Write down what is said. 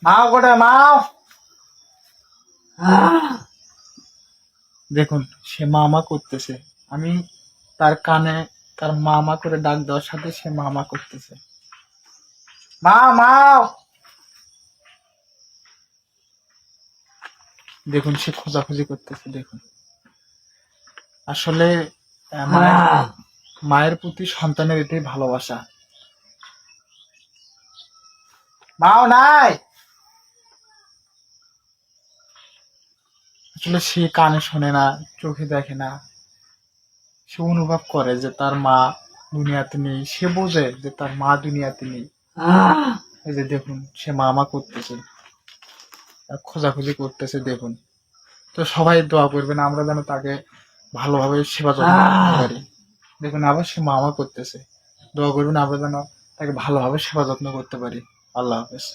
মাও কোটে মাও। দেখুন সে মামা করতেছে, আমি তার কানে তার মামা করে ডাক দেওয়ার সাথে সে মামা করতেছে। মা মাও। দেখুন সে খোঁজাখুঁজি করতেছে। দেখুন আসলে মায়ের প্রতি সন্তানের এটাই ভালোবাসা। মাও নাই। আসলে সে কানে শোনে না, চোখে দেখে না, সে অনুভব করে যে তার মা দুনিয়াতে নেই, সে বোঝে যে তার মা দুনিয়াতে নেই। এই যে দেখুন সে মামা করতেছে, খোঁজাখুঁজি করতেছে। দেখুন তো সবাই দোয়া করবেন আমরা যেন তাকে ভালোভাবে সেবা যত্ন করতে পারি। দেখুন আবার সে মামা করতেছে, দোয়া করবেন আমরা যেন তাকে ভালোভাবে সেবা যত্ন করতে পারি। আল্লাহ হাফেজ।